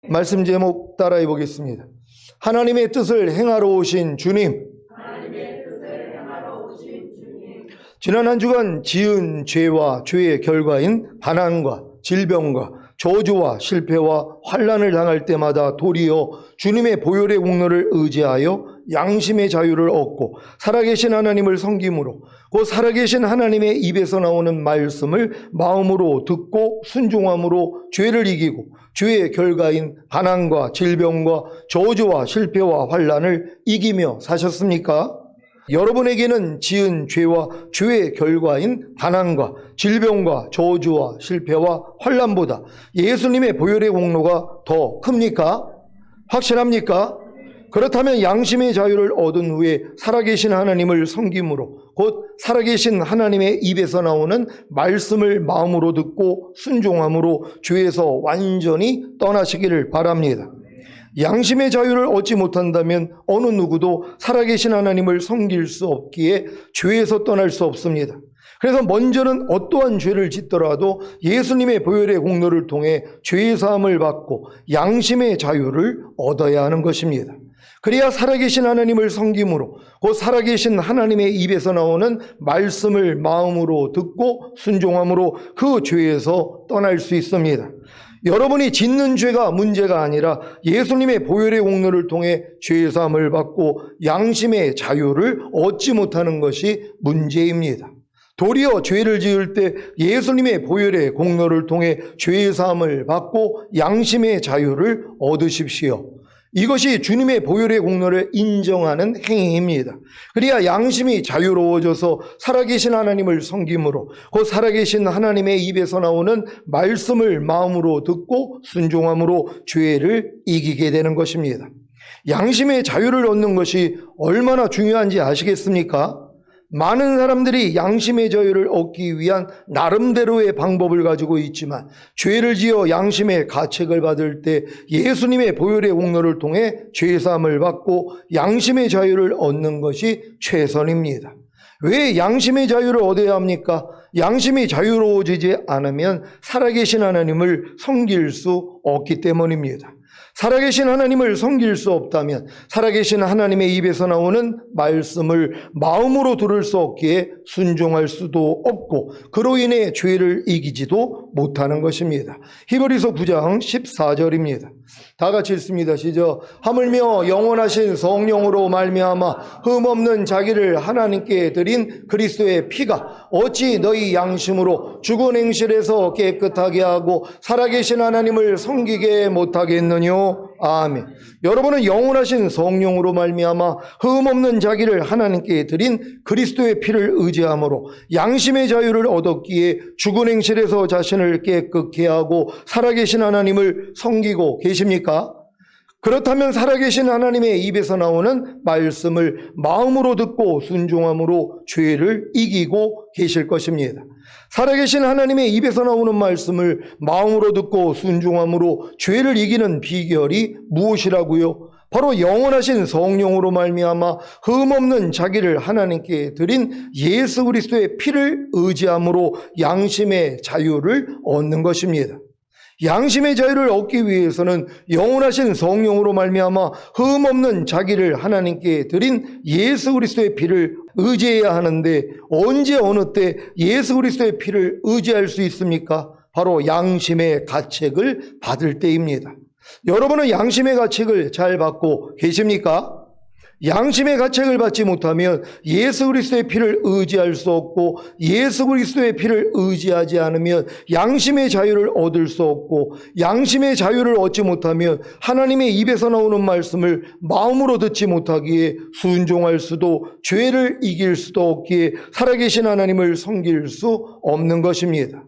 말씀 제목 따라해 보겠습니다. 하나님의 뜻을 행하러 오신 주님. 지난 한 주간 지은 죄와 죄의 결과인 반항과 질병과 저주와 실패와 환난을 당할 때마다 도리어 주님의 보혈의 공로를 의지하여 양심의 자유를 얻고 살아계신 하나님을 섬김으로 그 살아계신 하나님의 입에서 나오는 말씀을 마음으로 듣고 순종함으로 죄를 이기고 죄의 결과인 반항과 질병과 저주와 실패와 환난을 이기며 사셨습니까? 여러분에게는 지은 죄와 죄의 결과인 반항과 질병과 저주와 실패와 환난보다 예수님의 보혈의 공로가 더 큽니까? 확실합니까? 그렇다면 양심의 자유를 얻은 후에 살아계신 하나님을 섬김으로 곧 살아계신 하나님의 입에서 나오는 말씀을 마음으로 듣고 순종함으로 죄에서 완전히 떠나시기를 바랍니다. 양심의 자유를 얻지 못한다면 어느 누구도 살아계신 하나님을 섬길 수 없기에 죄에서 떠날 수 없습니다. 그래서 먼저는 어떠한 죄를 짓더라도 예수님의 보혈의 공로를 통해 죄의 사함을 받고 양심의 자유를 얻어야 하는 것입니다. 그래야 살아계신 하나님을 섬김으로 곧 살아계신 하나님의 입에서 나오는 말씀을 마음으로 듣고 순종함으로 그 죄에서 떠날 수 있습니다. 여러분이 짓는 죄가 문제가 아니라 예수님의 보혈의 공로를 통해 죄의 사함을 받고 양심의 자유를 얻지 못하는 것이 문제입니다. 도리어 죄를 지을 때 예수님의 보혈의 공로를 통해 죄의 사함을 받고 양심의 자유를 얻으십시오. 이것이 주님의 보혈의 공로를 인정하는 행위입니다. 그래야 양심이 자유로워져서 살아계신 하나님을 섬김으로 곧 살아계신 하나님의 입에서 나오는 말씀을 마음으로 듣고 순종함으로 죄를 이기게 되는 것입니다. 양심의 자유를 얻는 것이 얼마나 중요한지 아시겠습니까? 많은 사람들이 양심의 자유를 얻기 위한 나름대로의 방법을 가지고 있지만 죄를 지어 양심의 가책을 받을 때 예수님의 보혈의 공로를 통해 죄사함을 받고 양심의 자유를 얻는 것이 최선입니다. 왜 양심의 자유를 얻어야 합니까? 양심이 자유로워지지 않으면 살아계신 하나님을 섬길 수 없기 때문입니다. 살아계신 하나님을 섬길 수 없다면 살아계신 하나님의 입에서 나오는 말씀을 마음으로 들을 수 없기에 순종할 수도 없고 그로 인해 죄를 이기지도 못하는 것입니다. 히브리서 9장 14절입니다. 다 같이 읽습니다. 시작. 하물며 영원하신 성령으로 말미암아 흠없는 자기를 하나님께 드린 그리스도의 피가 어찌 너희 양심으로 죽은 행실에서 깨끗하게 하고 살아계신 하나님을 섬기게 못하겠느뇨. 아멘. 여러분은 영원하신 성령으로 말미암아 흠없는 자기를 하나님께 드린 그리스도의 피를 의지함으로 양심의 자유를 얻었기에 죽은 행실에서 자신을 깨끗게 하고 살아계신 하나님을 섬기고 계십니까? 그렇다면 살아계신 하나님의 입에서 나오는 말씀을 마음으로 듣고 순종함으로 죄를 이기고 계실 것입니다. 살아계신 하나님의 입에서 나오는 말씀을 마음으로 듣고 순종함으로 죄를 이기는 비결이 무엇이라고요? 바로 영원하신 성령으로 말미암아 흠없는 자기를 하나님께 드린 예수 그리스도의 피를 의지함으로 양심의 자유를 얻는 것입니다. 양심의 자유를 얻기 위해서는 영원하신 성령으로 말미암아 흠없는 자기를 하나님께 드린 예수 그리스도의 피를 의지해야 하는데 언제 어느 때 예수 그리스도의 피를 의지할 수 있습니까? 바로 양심의 가책을 받을 때입니다. 여러분은 양심의 가책을 잘 받고 계십니까? 양심의 가책을 받지 못하면 예수 그리스도의 피를 의지할 수 없고 예수 그리스도의 피를 의지하지 않으면 양심의 자유를 얻을 수 없고 양심의 자유를 얻지 못하면 하나님의 입에서 나오는 말씀을 마음으로 듣지 못하기에 순종할 수도 죄를 이길 수도 없기에 살아계신 하나님을 섬길 수 없는 것입니다.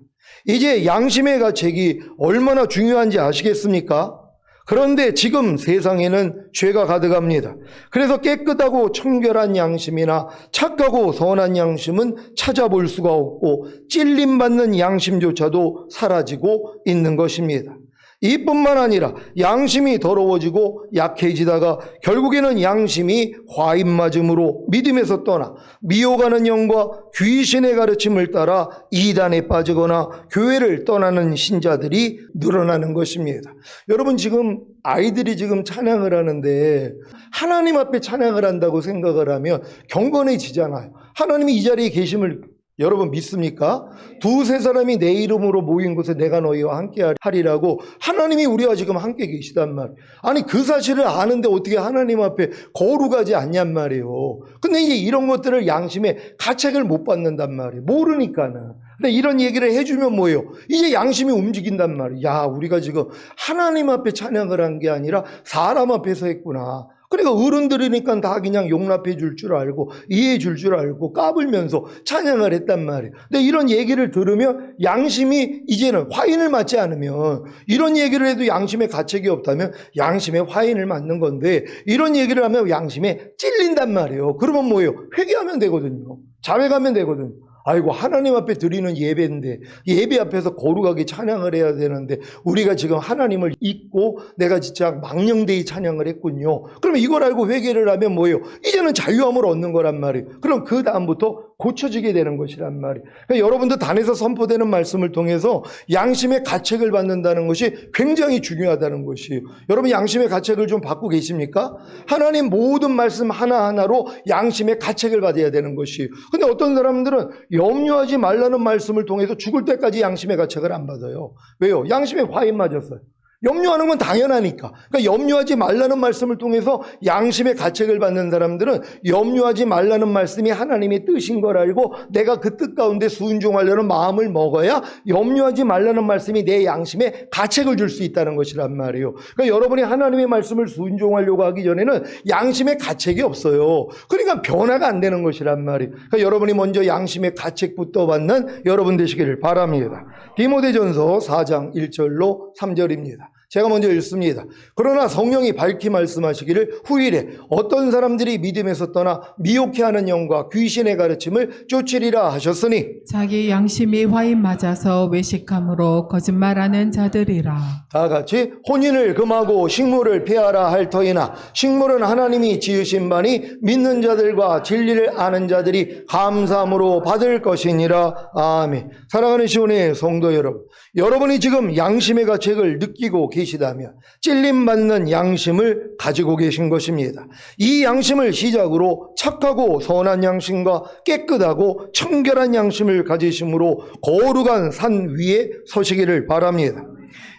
이제 양심의 가책이 얼마나 중요한지 아시겠습니까? 그런데 지금 세상에는 죄가 가득합니다. 그래서 깨끗하고 청결한 양심이나 착하고 선한 양심은 찾아볼 수가 없고 찔림받는 양심조차도 사라지고 있는 것입니다. 이뿐만 아니라 양심이 더러워지고 약해지다가 결국에는 양심이 화인 맞음으로 믿음에서 떠나 미혹하는 영과 귀신의 가르침을 따라 이단에 빠지거나 교회를 떠나는 신자들이 늘어나는 것입니다. 여러분, 지금 아이들이 지금 찬양을 하는데 하나님 앞에 찬양을 한다고 생각을 하면 경건해지잖아요. 하나님이 이 자리에 계심을 여러분 믿습니까? 두세 사람이 내 이름으로 모인 곳에 내가 너희와 함께 하리라고 하나님이 우리와 지금 함께 계시단 말이에요. 아니, 그 사실을 아는데 어떻게 하나님 앞에 거룩하지 않냔 말이에요. 근데 이제 이런 것들을 양심의 가책을 못 받는단 말이에요. 모르니까는. 근데 이런 얘기를 해주면 뭐예요? 이제 양심이 움직인단 말이에요. 야, 우리가 지금 하나님 앞에 찬양을 한 게 아니라 사람 앞에서 했구나. 그러니까 어른들이니까 다 그냥 용납해 줄 줄 알고 이해해 줄 줄 알고 까불면서 찬양을 했단 말이에요. 근데 이런 얘기를 들으면 양심이 이제는 화인을 맞지 않으면, 이런 얘기를 해도 양심에 가책이 없다면 양심에 화인을 맞는 건데, 이런 얘기를 하면 양심에 찔린단 말이에요. 그러면 뭐예요? 회개하면 되거든요. 자백하면 되거든요. 아이고, 하나님 앞에 드리는 예배인데, 예배 앞에서 거룩하게 찬양을 해야 되는데 우리가 지금 하나님을 잊고 내가 진짜 망령되이 찬양을 했군요. 그러면 이걸 알고 회개를 하면 뭐예요? 이제는 자유함을 얻는 거란 말이에요. 그럼 그 다음부터 고쳐지게 되는 것이란 말이에요. 그러니까 여러분들 단에서 선포되는 말씀을 통해서 양심의 가책을 받는다는 것이 굉장히 중요하다는 것이에요. 여러분, 양심의 가책을 좀 받고 계십니까? 하나님 모든 말씀 하나하나로 양심의 가책을 받아야 되는 것이에요. 근데 어떤 사람들은 염려하지 말라는 말씀을 통해서 죽을 때까지 양심의 가책을 안 받아요. 왜요? 양심에 화인 맞았어요. 염려하는 건 당연하니까. 그러니까 염려하지 말라는 말씀을 통해서 양심의 가책을 받는 사람들은 염려하지 말라는 말씀이 하나님의 뜻인 걸 알고 내가 그 뜻 가운데 순종하려는 마음을 먹어야 염려하지 말라는 말씀이 내 양심에 가책을 줄 수 있다는 것이란 말이에요. 그러니까 여러분이 하나님의 말씀을 순종하려고 하기 전에는 양심의 가책이 없어요. 그러니까 변화가 안 되는 것이란 말이에요. 그러니까 여러분이 먼저 양심의 가책부터 받는 여러분 되시기를 바랍니다. 디모데전서 4장 1절로 3절입니다. 제가 먼저 읽습니다. 그러나 성령이 밝히 말씀하시기를 후일에 어떤 사람들이 믿음에서 떠나 미혹해하는 영과 귀신의 가르침을 쫓으리라 하셨으니 자기 양심이 화인 맞아서 외식함으로 거짓말하는 자들이라. 다 같이 혼인을 금하고 식물을 폐하라 할 터이나 식물은 하나님이 지으신 바니 믿는 자들과 진리를 아는 자들이 감사함으로 받을 것이니라. 아멘. 사랑하는 시온의 성도 여러분, 여러분이 지금 양심의 가책을 느끼고 계시다면 찔림받는 양심을 가지고 계신 것입니다. 이 양심을 시작으로 착하고 선한 양심과 깨끗하고 청결한 양심을 가지심으로 거룩한 산 위에 서시기를 바랍니다.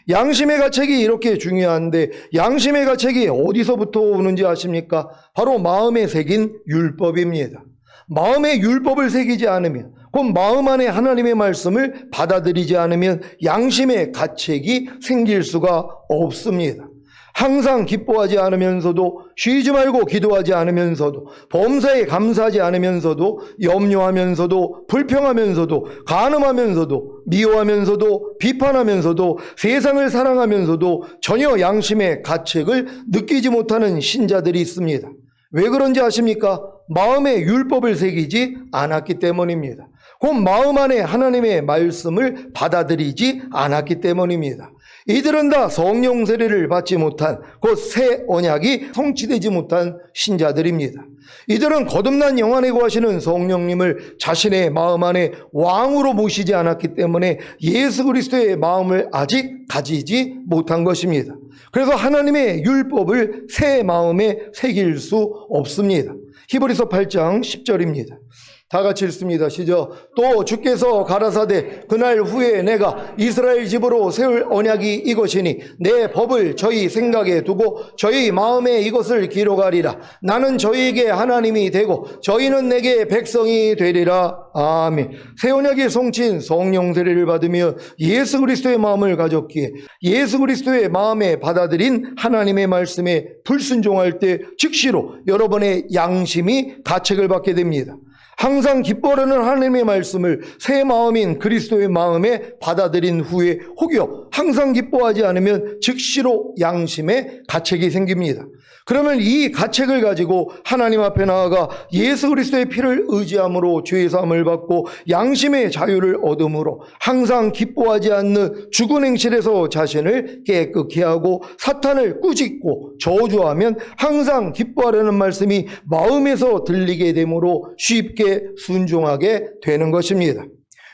양심의 가책이 이렇게 중요한데 양심의 가책이 어디서부터 오는지 아십니까? 바로 마음에 새긴 율법입니다. 마음에 율법을 새기지 않으면, 그 마음 안에 하나님의 말씀을 받아들이지 않으면 양심의 가책이 생길 수가 없습니다. 항상 기뻐하지 않으면서도, 쉬지 말고 기도하지 않으면서도, 범사에 감사하지 않으면서도, 염려하면서도, 불평하면서도, 간음하면서도, 미워하면서도, 비판하면서도, 세상을 사랑하면서도 전혀 양심의 가책을 느끼지 못하는 신자들이 있습니다. 왜 그런지 아십니까? 마음에 율법을 새기지 않았기 때문입니다. 그 마음 안에 하나님의 말씀을 받아들이지 않았기 때문입니다. 이들은 다 성령 세례를 받지 못한, 그 새 언약이 성취되지 못한 신자들입니다. 이들은 거듭난 영안에 거하시는 성령님을 자신의 마음 안에 왕으로 모시지 않았기 때문에 예수 그리스도의 마음을 아직 가지지 못한 것입니다. 그래서 하나님의 율법을 새 마음에 새길 수 없습니다. 히브리서 8장 10절입니다. 다 같이 읽습니다. 시작. 또 주께서 가라사대 그날 후에 내가 이스라엘 집으로 세울 언약이 이것이니 내 법을 저희 생각에 두고 저희 마음에 이것을 기록하리라. 나는 저희에게 하나님이 되고 저희는 내게 백성이 되리라. 아멘. 새 언약의 성취인 성령 세례를 받으며 예수 그리스도의 마음을 가졌기에 예수 그리스도의 마음에 받아들인 하나님의 말씀에 불순종할 때 즉시로 여러분의 양심이 가책을 받게 됩니다. 항상 기뻐하는 하나님의 말씀을 새 마음인 그리스도의 마음에 받아들인 후에 혹여 항상 기뻐하지 않으면 즉시로 양심에 가책이 생깁니다. 그러면 이 가책을 가지고 하나님 앞에 나아가 예수 그리스도의 피를 의지함으로 죄 사함을 받고 양심의 자유를 얻음으로 항상 기뻐하지 않는 죽은 행실에서 자신을 깨끗게 하고 사탄을 꾸짖고 저주하면 항상 기뻐하려는 말씀이 마음에서 들리게 되므로 쉽게 순종하게 되는 것입니다.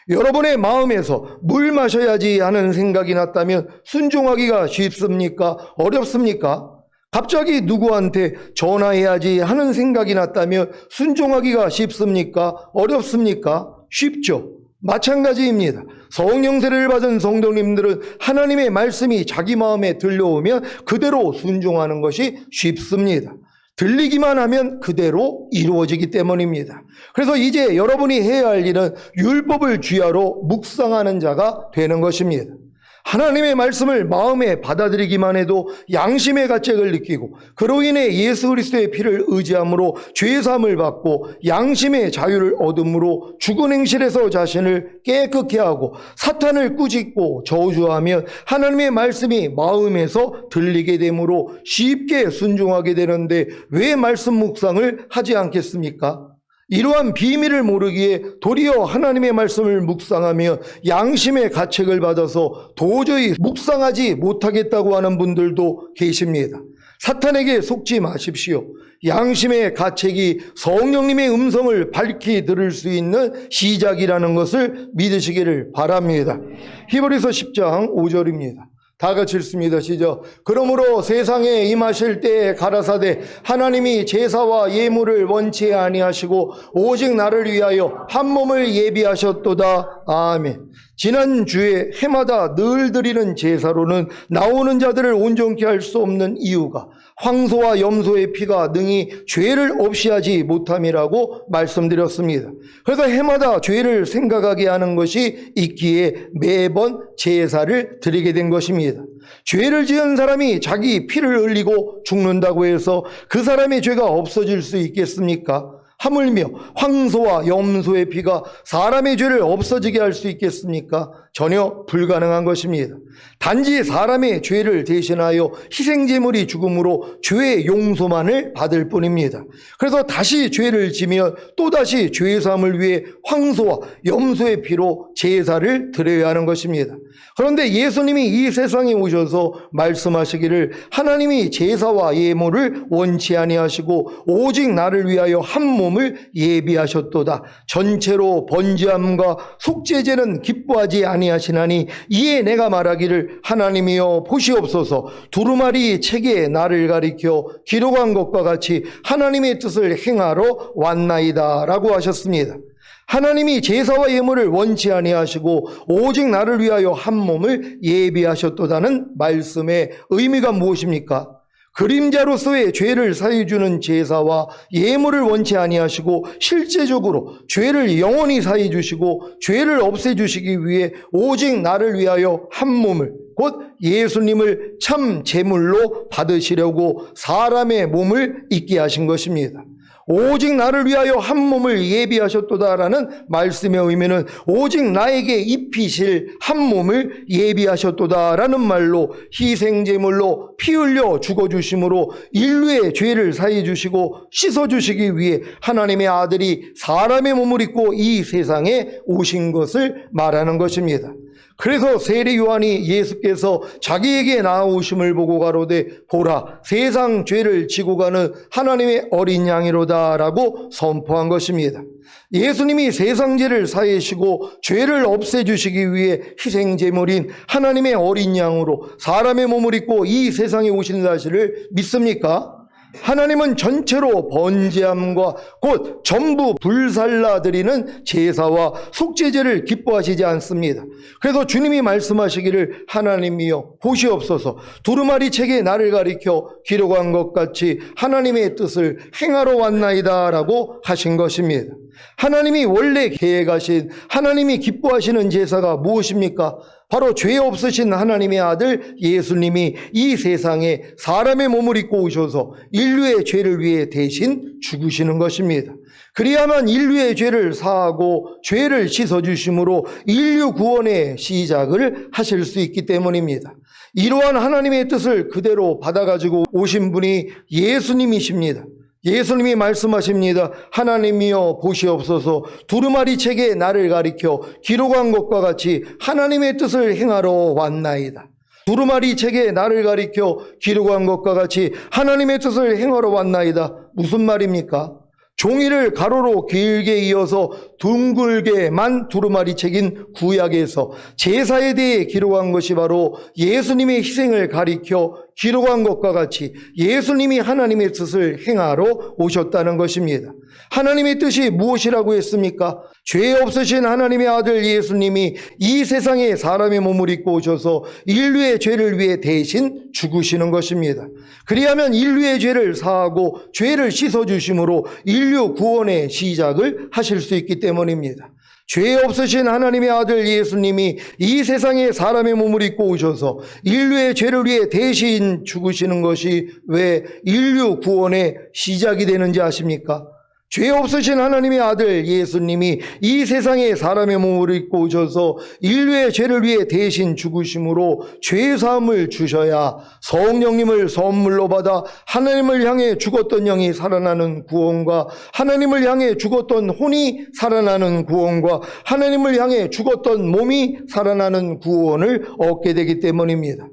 여러분의 마음에서 물 마셔야지 하는 생각이 났다면 순종하기가 쉽습니까? 어렵습니까? 갑자기 누구한테 전화해야지 하는 생각이 났다면 순종하기가 쉽습니까? 어렵습니까? 쉽죠. 마찬가지입니다. 성령세를 받은 성도님들은 하나님의 말씀이 자기 마음에 들려오면 그대로 순종하는 것이 쉽습니다. 들리기만 하면 그대로 이루어지기 때문입니다. 그래서 이제 여러분이 해야 할 일은 율법을 주야로 묵상하는 자가 되는 것입니다. 하나님의 말씀을 마음에 받아들이기만 해도 양심의 가책을 느끼고 그로 인해 예수 그리스도의 피를 의지함으로 죄사함을 받고 양심의 자유를 얻음으로 죽은 행실에서 자신을 깨끗게 하고 사탄을 꾸짖고 저주하면 하나님의 말씀이 마음에서 들리게 되므로 쉽게 순종하게 되는데 왜 말씀 묵상을 하지 않겠습니까? 이러한 비밀을 모르기에 도리어 하나님의 말씀을 묵상하며 양심의 가책을 받아서 도저히 묵상하지 못하겠다고 하는 분들도 계십니다. 사탄에게 속지 마십시오. 양심의 가책이 성령님의 음성을 밝히 들을 수 있는 시작이라는 것을 믿으시기를 바랍니다. 히브리서 10장 5절입니다. 다 같이 읽습니다. 시작. 그러므로 세상에 임하실 때에 가라사대 하나님이 제사와 예물을 원치 아니하시고 오직 나를 위하여 한 몸을 예비하셨도다. 아멘. 지난주에 해마다 늘 드리는 제사로는 나오는 자들을 온전케 할 수 없는 이유가 황소와 염소의 피가 능히 죄를 없이 하지 못함이라고 말씀드렸습니다. 그래서 해마다 죄를 생각하게 하는 것이 있기에 매번 제사를 드리게 된 것입니다. 죄를 지은 사람이 자기 피를 흘리고 죽는다고 해서 그 사람의 죄가 없어질 수 있겠습니까? 하물며 황소와 염소의 피가 사람의 죄를 없어지게 할 수 있겠습니까? 전혀 불가능한 것입니다. 단지 사람의 죄를 대신하여 희생제물이 죽음으로 죄의 용서만을 받을 뿐입니다. 그래서 다시 죄를 지면 또다시 죄사함을 위해 황소와 염소의 피로 제사를 드려야 하는 것입니다. 그런데 예수님이 이 세상에 오셔서 말씀하시기를 하나님이 제사와 예물을 원치 아니하시고 오직 나를 위하여 한 몸을 예비하셨도다. 전체로 번제함과 속죄제는 기뻐하지 아니하시나니 이에 내가 말하기를 하나님이여 보시옵소서. 두루마리 책에 나를 가리켜 기록한 것과 같이 하나님의 뜻을 행하러 왔나이다 라고 하셨습니다. 하나님이 제사와 예물을 원치 아니하시고 오직 나를 위하여 한 몸을 예비하셨도다는 말씀의 의미가 무엇입니까? 그림자로서의 죄를 사해주는 제사와 예물을 원치 아니하시고 실제적으로 죄를 영원히 사해주시고 죄를 없애주시기 위해 오직 나를 위하여 한 몸을 곧 예수님을 참 제물로 받으시려고 사람의 몸을 입게 하신 것입니다. 오직 나를 위하여 한 몸을 예비하셨도다라는 말씀의 의미는 오직 나에게 입히실 한 몸을 예비하셨도다라는 말로 희생제물로 피 흘려 죽어주심으로 인류의 죄를 사해 주시고 씻어주시기 위해 하나님의 아들이 사람의 몸을 입고 이 세상에 오신 것을 말하는 것입니다. 그래서 세례 요한이 예수께서 자기에게 나아오심을 보고 가로되 보라 세상 죄를 지고 가는 하나님의 어린 양이로다 라고 선포한 것입니다. 예수님이 세상 죄를 사해시고 죄를 없애주시기 위해 희생제물인 하나님의 어린 양으로 사람의 몸을 입고 이 세상에 오신 사실을 믿습니까? 하나님은 전체로 번제함과 곧 전부 불살라드리는 제사와 속죄제를 기뻐하시지 않습니다. 그래서 주님이 말씀하시기를 하나님이여 보시옵소서. 두루마리 책에 나를 가리켜 기록한 것 같이 하나님의 뜻을 행하러 왔나이다 라고 하신 것입니다. 하나님이 원래 계획하신 하나님이 기뻐하시는 제사가 무엇입니까? 바로 죄 없으신 하나님의 아들 예수님이 이 세상에 사람의 몸을 입고 오셔서 인류의 죄를 위해 대신 죽으시는 것입니다. 그리야만 인류의 죄를 사하고 죄를 씻어주심으로 인류 구원의 시작을 하실 수 있기 때문입니다. 이러한 하나님의 뜻을 그대로 받아가지고 오신 분이 예수님이십니다. 예수님이 말씀하십니다. 하나님이여 보시옵소서, 두루마리 책에 나를 가리켜 기록한 것과 같이 하나님의 뜻을 행하러 왔나이다. 두루마리 책에 나를 가리켜 기록한 것과 같이 하나님의 뜻을 행하러 왔나이다. 무슨 말입니까? 종이를 가로로 길게 이어서 둥글게만 두루마리 책인 구약에서 제사에 대해 기록한 것이 바로 예수님의 희생을 가리켜 기록한 것과 같이 예수님이 하나님의 뜻을 행하러 오셨다는 것입니다. 하나님의 뜻이 무엇이라고 했습니까? 죄 없으신 하나님의 아들 예수님이 이 세상에 사람의 몸을 입고 오셔서 인류의 죄를 위해 대신 죽으시는 것입니다. 그리하면 인류의 죄를 사하고 죄를 씻어주심으로 인류 구원의 시작을 하실 수 있기 때문입니다. 죄 없으신 하나님의 아들 예수님이 이 세상에 사람의 몸을 입고 오셔서 인류의 죄를 위해 대신 죽으시는 것이 왜 인류 구원의 시작이 되는지 아십니까? 죄 없으신 하나님의 아들 예수님이 이 세상에 사람의 몸을 입고 오셔서 인류의 죄를 위해 대신 죽으심으로 죄사함을 주셔야 성령님을 선물로 받아 하나님을 향해 죽었던 영이 살아나는 구원과 하나님을 향해 죽었던 혼이 살아나는 구원과 하나님을 향해 죽었던 몸이 살아나는 구원을 얻게 되기 때문입니다.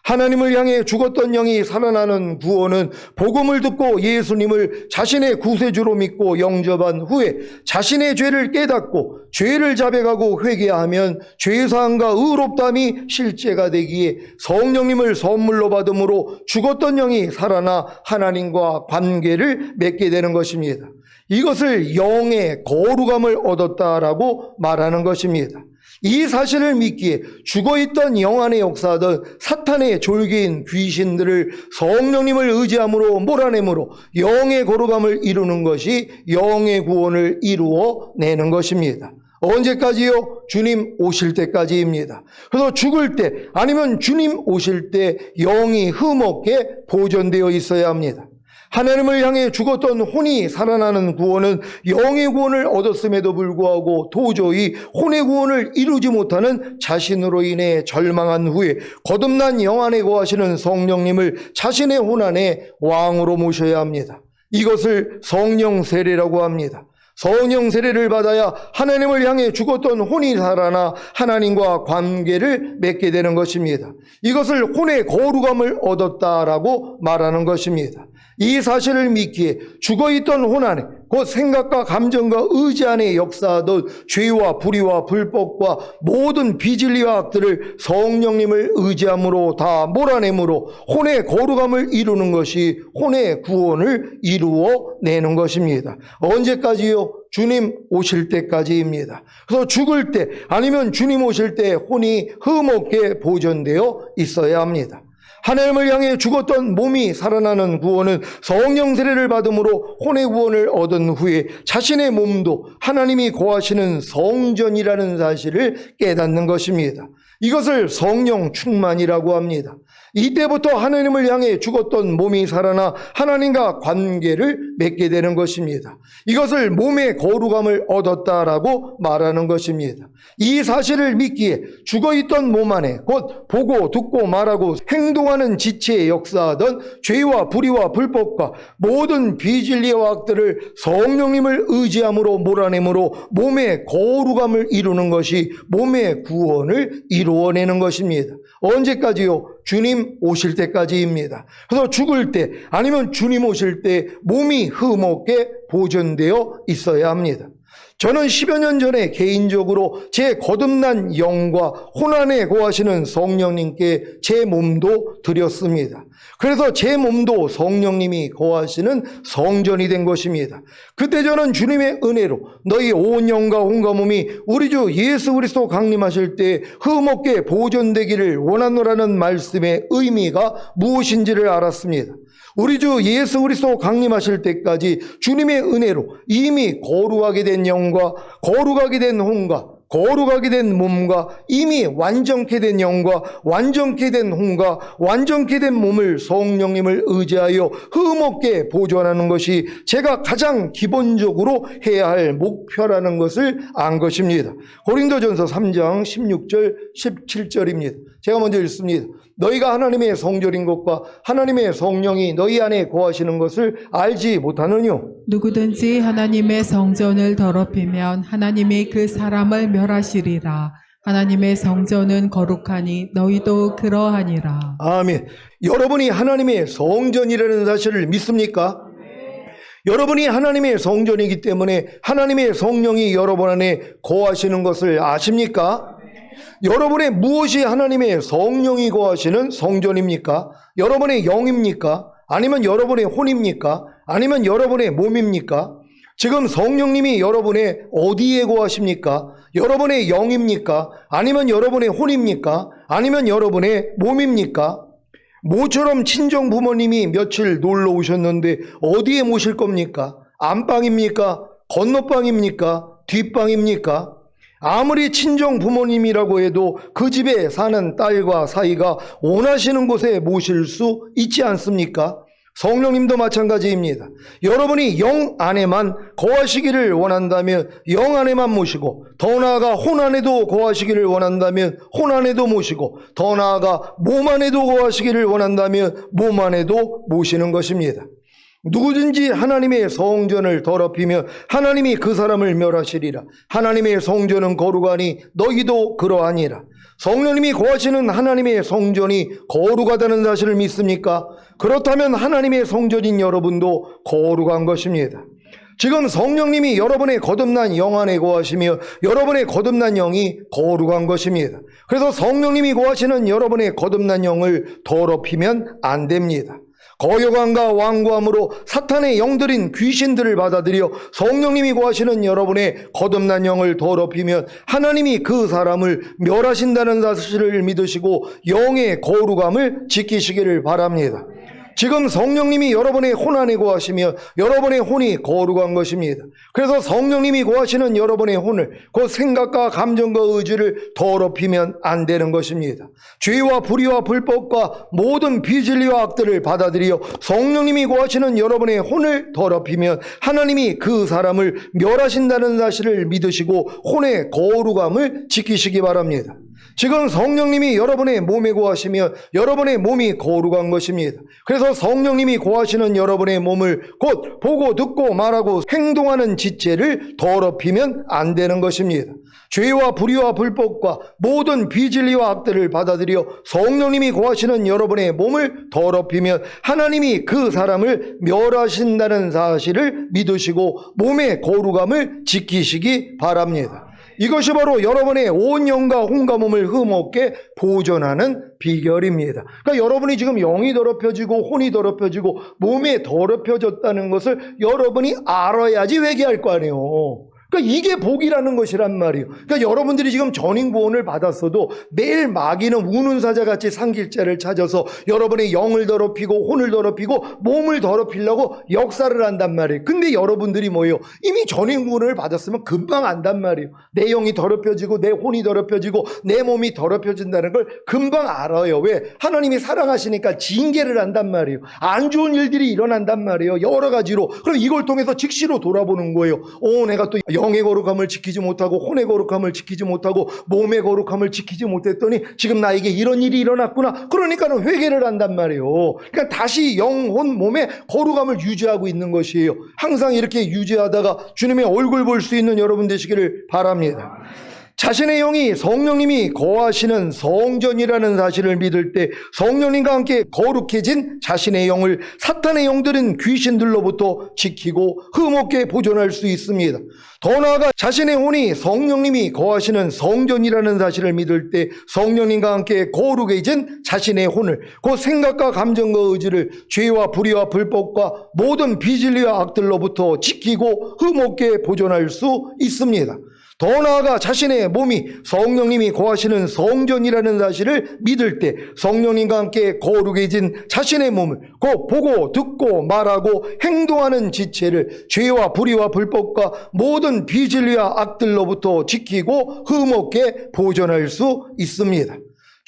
하나님을 향해 죽었던 영이 살아나는 구원은 복음을 듣고 예수님을 자신의 구세주로 믿고 영접한 후에 자신의 죄를 깨닫고 죄를 자백하고 회개하면 죄사함과 의롭다함이 실제가 되기에 성령님을 선물로 받음으로 죽었던 영이 살아나 하나님과 관계를 맺게 되는 것입니다. 이것을 영의 거룩함을 얻었다라고 말하는 것입니다. 이 사실을 믿기에 죽어있던 영 안에 역사하던 사탄의 졸개인 귀신들을 성령님을 의지함으로 몰아내므로 영의 거룩함을 이루는 것이 영의 구원을 이루어내는 것입니다. 언제까지요? 주님 오실 때까지입니다. 그래서 죽을 때 아니면 주님 오실 때 영이 흠없게 보존되어 있어야 합니다. 하나님을 향해 죽었던 혼이 살아나는 구원은 영의 구원을 얻었음에도 불구하고 도저히 혼의 구원을 이루지 못하는 자신으로 인해 절망한 후에 거듭난 영 안에 거하시는 성령님을 자신의 혼 안에 왕으로 모셔야 합니다. 이것을 성령 세례라고 합니다. 성령 세례를 받아야 하나님을 향해 죽었던 혼이 살아나 하나님과 관계를 맺게 되는 것입니다. 이것을 혼의 거룩함을 얻었다라고 말하는 것입니다. 이 사실을 믿기에 죽어있던 혼 안에 곧 생각과 감정과 의지 안에 역사하던 죄와 불의와 불법과 모든 비진리와 악들을 성령님을 의지함으로 다 몰아내므로 혼의 거룩함을 이루는 것이 혼의 구원을 이루어내는 것입니다. 언제까지요? 주님 오실 때까지입니다. 그래서 죽을 때 아니면 주님 오실 때 혼이 흠없게 보존되어 있어야 합니다. 하나님을 향해 죽었던 몸이 살아나는 구원은 성령 세례를 받음으로 혼의 구원을 얻은 후에 자신의 몸도 하나님이 거하시는 성전이라는 사실을 깨닫는 것입니다. 이것을 성령 충만이라고 합니다. 이때부터 하나님을 향해 죽었던 몸이 살아나 하나님과 관계를 맺게 되는 것입니다. 이것을 몸의 거룩함을 얻었다라고 말하는 것입니다. 이 사실을 믿기에 죽어있던 몸 안에 곧 보고 듣고 말하고 행동하는 지체에 역사하던 죄와 불의와 불법과 모든 비진리와 악들을 성령님을 의지함으로 몰아내므로 몸의 거룩함을 이루는 것이 몸의 구원을 이루어내는 것입니다. 언제까지요? 주님 오실 때까지입니다. 그래서 죽을 때 아니면 주님 오실 때 몸이 흠없게 보존되어 있어야 합니다. 저는 10여 년 전에 개인적으로 제 거듭난 영과 혼 안에 거하시는 성령님께 제 몸도 드렸습니다. 그래서 제 몸도 성령님이 거하시는 성전이 된 것입니다. 그때 저는 주님의 은혜로 너희 온 영과 온과 몸이 우리 주 예수 그리스도 강림하실 때 흠없게 보존되기를 원하노라는 말씀의 의미가 무엇인지를 알았습니다. 우리 주 예수 그리스도 강림하실 때까지 주님의 은혜로 이미 거룩하게 된 영과 거룩하게 된 혼과 거룩하게 된 몸과 이미 완전케 된 영과 완전케 된 혼과 완전케 된 몸을 성령님을 의지하여 흠없게 보존하는 것이 제가 가장 기본적으로 해야 할 목표라는 것을 안 것입니다. 고린도전서 3장 16절 17절입니다. 제가 먼저 읽습니다. 너희가 하나님의 성전인 것과 하나님의 성령이 너희 안에 거하시는 것을 알지 못하느뇨? 누구든지 하나님의 성전을 더럽히면 하나님이 그 사람을 멸하시리라. 하나님의 성전은 거룩하니 너희도 그러하니라. 아멘. 여러분이 하나님의 성전이라는 사실을 믿습니까? 여러분이 하나님의 성전이기 때문에 하나님의 성령이 여러분 안에 거하시는 것을 아십니까? 여러분의 무엇이 하나님의 성령이 거하시는 성전입니까? 여러분의 영입니까? 아니면 여러분의 혼입니까? 아니면 여러분의 몸입니까? 지금 성령님이 여러분의 어디에 거하십니까? 여러분의 영입니까? 아니면 여러분의 혼입니까? 아니면 여러분의 몸입니까? 모처럼 친정 부모님이 며칠 놀러 오셨는데 어디에 모실 겁니까? 안방입니까? 건너방입니까? 뒷방입니까? 아무리 친정 부모님이라고 해도 그 집에 사는 딸과 사이가 원하시는 곳에 모실 수 있지 않습니까? 성령님도 마찬가지입니다. 여러분이 영 안에만 거하시기를 원한다면 영 안에만 모시고, 더 나아가 혼 안에도 거하시기를 원한다면 혼 안에도 모시고, 더 나아가 몸 안에도 거하시기를 원한다면 몸 안에도 모시는 것입니다. 누구든지 하나님의 성전을 더럽히면 하나님이 그 사람을 멸하시리라. 하나님의 성전은 거룩하니 너희도 그러하니라. 성령님이 거하시는 하나님의 성전이 거룩하다는 사실을 믿습니까? 그렇다면 하나님의 성전인 여러분도 거룩한 것입니다. 지금 성령님이 여러분의 거듭난 영 안에 거하시며 여러분의 거듭난 영이 거룩한 것입니다. 그래서 성령님이 거하시는 여러분의 거듭난 영을 더럽히면 안 됩니다. 거역함과 완고함으로 사탄의 영들인 귀신들을 받아들여 성령님이 거하시는 여러분의 거듭난 영을 더럽히면 하나님이 그 사람을 멸하신다는 사실을 믿으시고 영의 거룩함을 지키시기를 바랍니다. 지금 성령님이 여러분의 혼 안에 거하시며 여러분의 혼이 거룩한 것입니다. 그래서 성령님이 거하시는 여러분의 혼을, 그 생각과 감정과 의지를 더럽히면 안 되는 것입니다. 죄와 불의와 불법과 모든 비진리와 악들을 받아들여 성령님이 거하시는 여러분의 혼을 더럽히면 하나님이 그 사람을 멸하신다는 사실을 믿으시고 혼의 거룩함을 지키시기 바랍니다. 지금 성령님이 여러분의 몸에 거하시며 여러분의 몸이 거룩한 것입니다. 그래서 성령님이 거하시는 여러분의 몸을 곧 보고 듣고 말하고 행동하는 지체를 더럽히면 안 되는 것입니다. 죄와 불의와 불법과 모든 비진리와 악들을 받아들여 성령님이 거하시는 여러분의 몸을 더럽히면 하나님이 그 사람을 멸하신다는 사실을 믿으시고 몸의 거룩함을 지키시기 바랍니다. 이것이 바로 여러분의 온 영과 혼과 몸을 흠없게 보존하는 비결입니다. 그러니까 여러분이 지금 영이 더럽혀지고 혼이 더럽혀지고 몸이 더럽혀졌다는 것을 여러분이 알아야지 회개할 거 아니에요. 그러니까 이게 복이라는 것이란 말이에요. 그러니까 여러분들이 지금 전인구원을 받았어도 매일 마귀는 우는 사자같이 상길자를 찾아서 여러분의 영을 더럽히고 혼을 더럽히고 몸을 더럽히려고 역사를 한단 말이에요. 근데 여러분들이 뭐예요? 이미 전인구원을 받았으면 금방 안단 말이에요. 내 영이 더럽혀지고 내 혼이 더럽혀지고 내 몸이 더럽혀진다는 걸 금방 알아요. 왜? 하나님이 사랑하시니까 징계를 한단 말이에요. 안 좋은 일들이 일어난단 말이에요. 여러 가지로. 그럼 이걸 통해서 즉시로 돌아보는 거예요. 내가 또 영의 거룩함을 지키지 못하고 혼의 거룩함을 지키지 못하고 몸의 거룩함을 지키지 못했더니 지금 나에게 이런 일이 일어났구나. 그러니까는 회개를 한단 말이에요. 그러니까 다시 영, 혼, 몸의 거룩함을 유지하고 있는 것이에요. 항상 이렇게 유지하다가 주님의 얼굴 볼 수 있는 여러분 되시기를 바랍니다. 자신의 영이 성령님이 거하시는 성전이라는 사실을 믿을 때 성령님과 함께 거룩해진 자신의 영을 사탄의 영들은 귀신들로부터 지키고 흠없게 보존할 수 있습니다. 더 나아가 자신의 혼이 성령님이 거하시는 성전이라는 사실을 믿을 때 성령님과 함께 거룩해진 자신의 혼을, 그 생각과 감정과 의지를 죄와 불의와 불법과 모든 비진리와 악들로부터 지키고 흠없게 보존할 수 있습니다. 더 나아가 자신의 몸이 성령님이 거하시는 성전이라는 사실을 믿을 때 성령님과 함께 거룩해진 자신의 몸을 곧 보고 듣고 말하고 행동하는 지체를 죄와 불의와 불법과 모든 비진리와 악들로부터 지키고 흠없게 보존할 수 있습니다.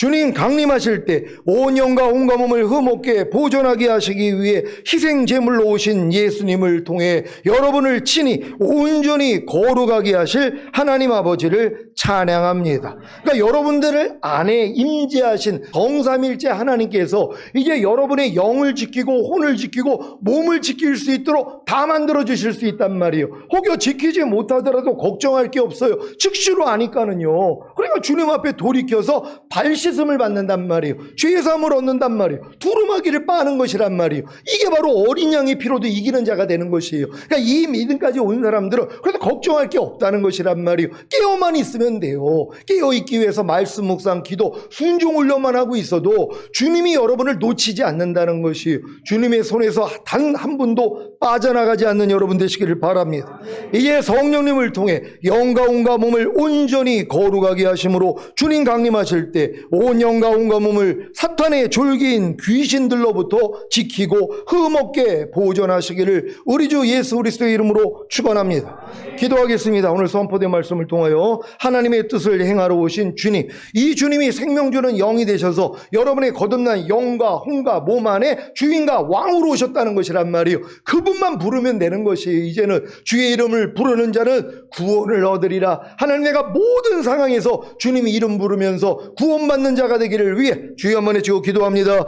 주님 강림하실 때 온 영과 온갖 몸을 흠없게 보존하게 하시기 위해 희생 제물로 오신 예수님을 통해 여러분을 친히 온전히 거룩하게 하실 하나님 아버지를 찬양합니다. 그러니까 여러분들을 안에 임재하신 성삼일째 하나님께서 이제 여러분의 영을 지키고 혼을 지키고 몸을 지킬 수 있도록 다 만들어 주실 수 있단 말이에요. 혹여 지키지 못하더라도 걱정할 게 없어요. 즉시로 아니까는요. 그러니까 주님 앞에 돌이켜서 발 씻음을 받는단 말이에요. 죄사함을 얻는단 말이에요. 두루마기를 빠는 것이란 말이에요. 이게 바로 어린 양의 피로도 이기는 자가 되는 것이에요. 그러니까 이 믿음까지 온 사람들은 그래도 걱정할 게 없다는 것이란 말이에요. 깨어만 있으면 돼요. 깨어있기 위해서 말씀 묵상 기도 순종 훈련만 하고 있어도 주님이 여러분을 놓치지 않는다는 것이에요. 주님의 손에서 단 한 분도 빠져나가지 않는 여러분 되시기를 바랍니다. 이제 성령님을 통해 영과 온갖 몸을 온전히 거룩하게 하심으로 주님 강림하실 때 온 영과 온갖 몸을 사탄의 졸기인 귀신들로부터 지키고 흠없게 보존하시기를 우리 주 예수 그리스도의 이름으로 축원합니다. 기도하겠습니다. 오늘 선포된 말씀을 통하여 하나님의 뜻을 행하러 오신 주님, 이 주님이 생명 주는 영이 되셔서 여러분의 거듭난 영과 혼과 몸 안에 주인과 왕으로 오셨다는 것이란 말이에요. 그분만 부르면 되는 것이에요. 이제는 주의 이름을 부르는 자는 구원을 얻으리라. 하나님, 내가 모든 상황에서 주님 이름 부르면서 구원받는 자가 되기를 위해 주여 한번 해주고 기도합니다.